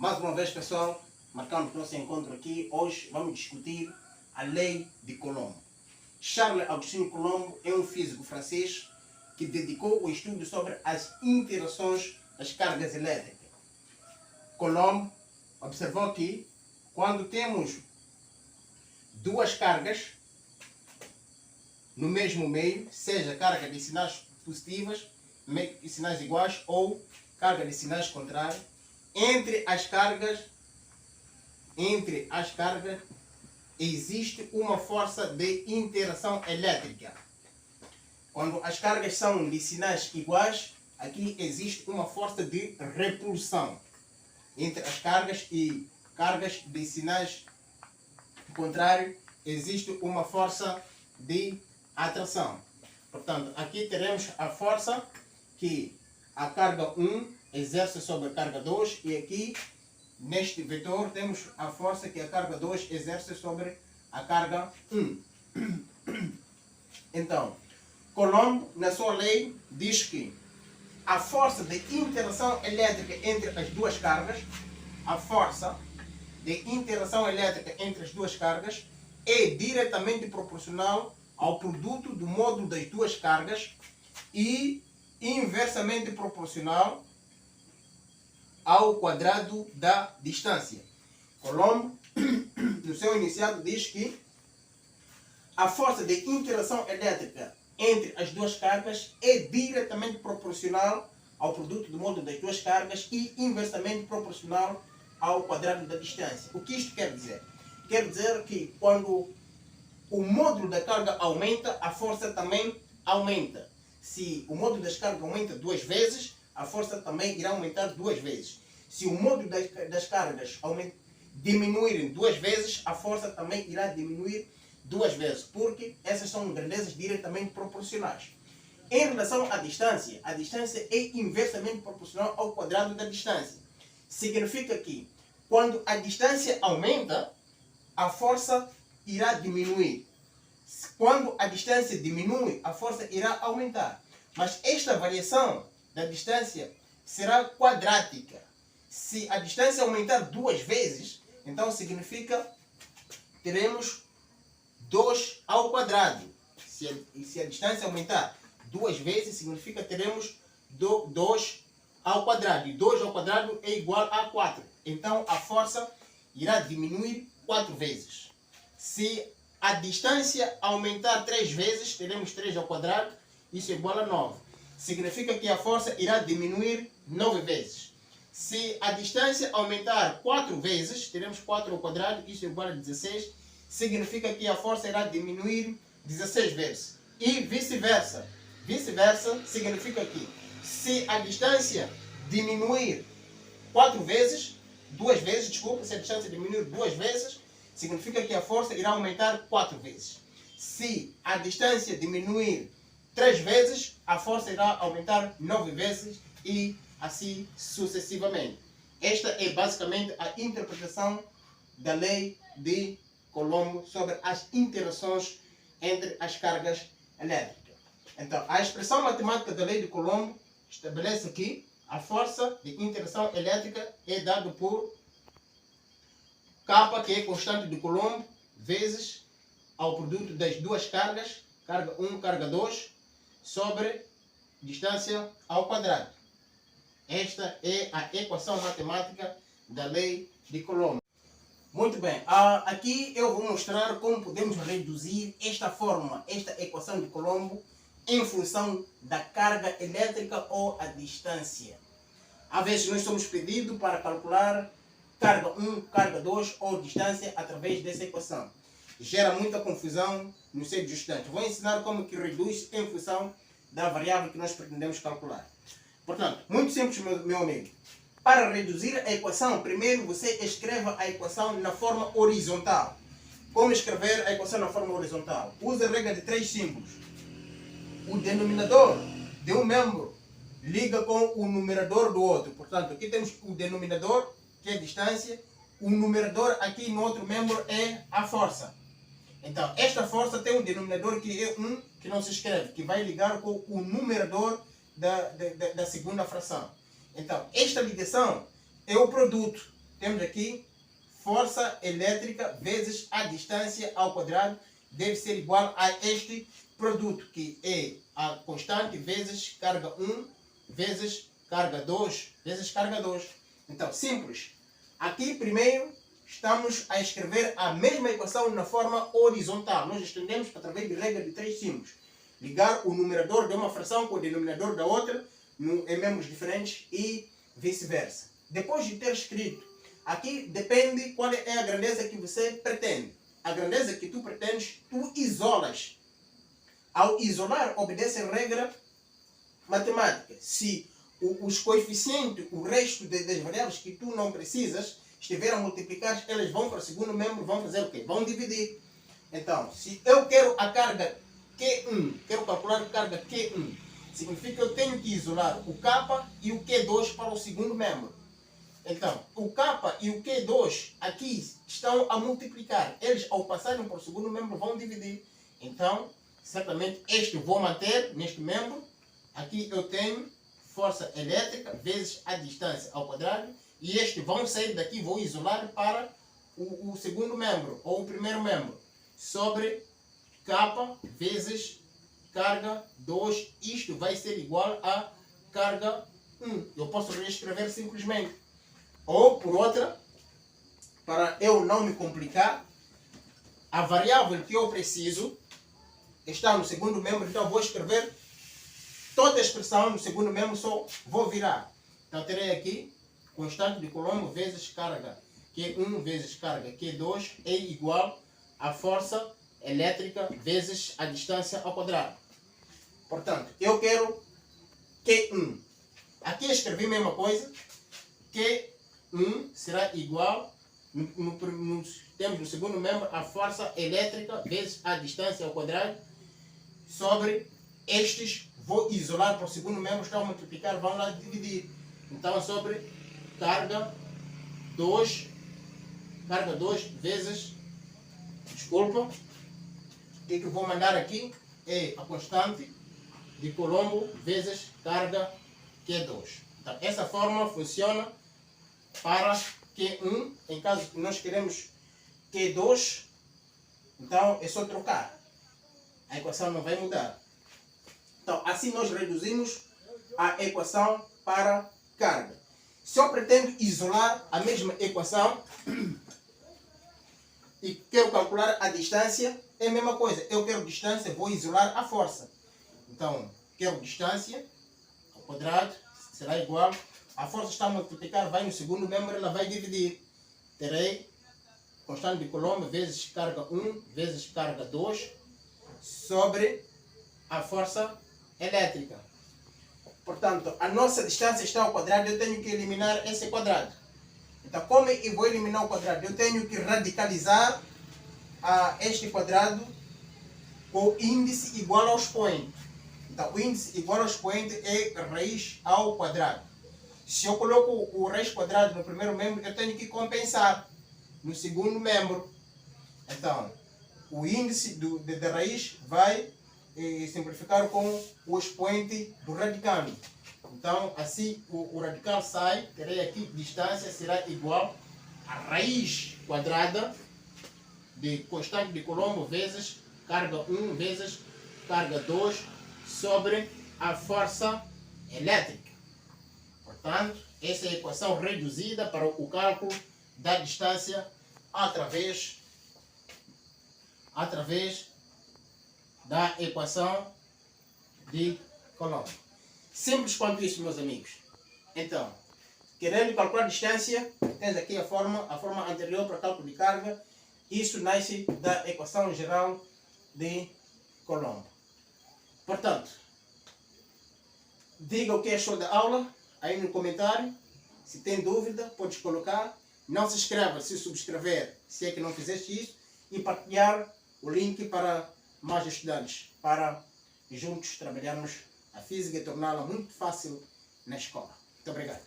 Mais uma vez, pessoal, marcamos nosso encontro aqui. Hoje vamos discutir a lei de Coulomb. Charles Augustin Coulomb é um físico francês que dedicou o estudo sobre as interações das cargas elétricas. Coulomb observou que quando temos duas cargas no mesmo meio, seja carga de sinais positivas, de sinais iguais, ou carga de sinais contrários, entre as cargas existe uma força de interação elétrica. Quando as cargas são de sinais iguais, aqui existe uma força de repulsão entre as cargas, e cargas de sinais contrários existe uma força de atração. Portanto, aqui teremos a força que a carga 1 exerce sobre a carga 2, e aqui neste vetor temos a força que a carga 2 exerce sobre a carga 1. Então, Coulomb, na sua lei, diz que a força de interação elétrica entre as duas cargas, é diretamente proporcional ao produto do módulo das duas cargas e inversamente proporcional ao quadrado da distância. Coulomb, no seu enunciado, diz que a força de interação elétrica entre as duas cargas é diretamente proporcional ao produto do módulo das duas cargas e inversamente proporcional ao quadrado da distância. O que isto quer dizer? Quer dizer que quando o módulo da carga aumenta, a força também aumenta. Se o módulo das cargas aumenta 2 vezes, a força também irá aumentar 2 vezes. Se o módulo das cargas diminuírem 2 vezes, a força também irá diminuir 2 vezes, porque essas são grandezas diretamente proporcionais. Em relação à distância é inversamente proporcional ao quadrado da distância. Significa que quando a distância aumenta, a força irá diminuir. Quando a distância diminui, a força irá aumentar. Mas esta variação da distância será quadrática. Se a distância aumentar 2 vezes, então significa que teremos 2 ao quadrado. Se a distância aumentar 2 vezes, significa que teremos 2 ao quadrado. E 2 ao quadrado é igual a 4. Então a força irá diminuir 4 vezes. Se a distância aumentar 3 vezes, teremos 3 ao quadrado, isso é igual a 9. Significa que a força irá diminuir 9 vezes. Se a distância aumentar 4 vezes, teremos 4 ao quadrado, isso é igual a 16. Significa que a força irá diminuir 16 vezes. E vice-versa. Vice-versa significa que se a distância diminuir 4 vezes, 2 vezes, desculpa, se a distância diminuir 2 vezes, significa que a força irá aumentar 4 vezes. Se a distância diminuir 3 vezes, a força irá aumentar 9 vezes e assim sucessivamente. Esta é basicamente a interpretação da lei de Coulomb sobre as interações entre as cargas elétricas. Então, a expressão matemática da lei de Coulomb estabelece que a força de interação elétrica é dada por K, que é constante de Coulomb, vezes ao produto das duas cargas, carga 1, carga 2, sobre distância ao quadrado. Esta é a equação matemática da lei de Coulomb. Muito bem, aqui eu vou mostrar como podemos reduzir esta equação de Coulomb em função da carga elétrica ou a distância. Às vezes nós somos pedidos para calcular carga 1, carga 2 ou distância através dessa equação. Gera muita confusão no seio dos estudantes. Vou ensinar como que reduz em função da variável que nós pretendemos calcular. Portanto, muito simples, meu amigo. Para reduzir a equação, primeiro você escreva a equação na forma horizontal. Como escrever a equação na forma horizontal? Use a regra de 3 símbolos. O denominador de um membro liga com o numerador do outro. Portanto, aqui temos o denominador, que é a distância. O numerador aqui no outro membro é a força. Então, esta força tem um denominador que é 1, que não se escreve, que vai ligar com o numerador da segunda fração. Então, esta ligação é o produto temos aqui força elétrica vezes a distância ao quadrado deve ser igual a este produto, que é a constante vezes carga 1 vezes carga 2 vezes carga 2. Então, simples. Aqui, primeiro, estamos a escrever a mesma equação na forma horizontal. Nós estendemos através de regra de 3 símbolos. Ligar o numerador de uma fração com o denominador da outra em membros diferentes e vice-versa. Depois de ter escrito, aqui depende qual é a grandeza que você pretende. A grandeza que tu pretendes, tu isolas. Ao isolar, obedece a regra matemática. Se os coeficientes, o resto das variáveis que tu não precisas, estiver a multiplicar, elas vão para o segundo membro, vão fazer o quê? Vão dividir. Então, se eu quero a carga Q1, quero calcular a carga Q1, significa que eu tenho que isolar o K e o Q2 para o segundo membro. Então, o K e o Q2 aqui estão a multiplicar. Eles, ao passarem para o segundo membro, vão dividir. Então, certamente, este vou manter neste membro. Aqui eu tenho força elétrica vezes a distância ao quadrado. E este vão sair daqui, vou isolar para o segundo membro, ou o primeiro membro. Sobre K vezes carga 2. Isto vai ser igual a carga 1. Eu posso reescrever simplesmente. Ou, por outra, para eu não me complicar, a variável que eu preciso está no segundo membro, então vou escrever toda a expressão no segundo membro, só vou virar. Então terei aqui constante de Coulomb vezes carga Q1 vezes carga Q2 é igual a força elétrica vezes a distância ao quadrado. Portanto, eu quero Q1. Aqui escrevi a mesma coisa. Q1 será igual, temos no segundo membro a força elétrica vezes a distância ao quadrado sobre estes, vou isolar para o segundo membro, estão a multiplicar, vão lá dividir. Então, sobre carga 2 vezes, desculpa, o que eu vou mandar aqui é a constante de Coulomb vezes carga Q2. Então, essa fórmula funciona para Q1, em caso que nós queremos Q2, então é só trocar. A equação não vai mudar. Então, assim nós reduzimos a equação para carga. Se eu pretendo isolar a mesma equação e quero calcular a distância, é a mesma coisa. Eu quero distância, vou isolar a força. Então, quero distância ao quadrado, será igual. A força está a multiplicar, vai no segundo membro, ela vai dividir. Terei constante de Coulomb vezes carga 1 vezes carga 2 sobre a força elétrica. Portanto, a nossa distância está ao quadrado, eu tenho que eliminar esse quadrado. Então, como eu vou eliminar o quadrado? Eu tenho que radicalizar este quadrado com o índice igual ao expoente. Então, o índice igual ao expoente é raiz ao quadrado. Se eu coloco o raiz quadrado no primeiro membro, eu tenho que compensar no segundo membro. Então, o índice da raiz vai simplificar com o expoente do radicando. Então, assim, o radical sai, terei aqui, distância será igual a raiz quadrada de constante de Coulomb vezes carga 1 vezes carga 2 sobre a força elétrica. Portanto, essa é a equação reduzida para o cálculo da distância através da equação de Coulomb. Simples quanto isso, meus amigos. Então, querendo calcular a distância, tens aqui a forma anterior para cálculo de carga. Isso nasce da equação geral de Coulomb. Portanto, diga o que achou da aula aí no comentário. Se tem dúvida, podes colocar. Não se inscreva se subscrever, se é que não fizeste isso. E partilhar o link para mais estudantes, para juntos trabalharmos a física e torná-la muito fácil na escola. Muito obrigado.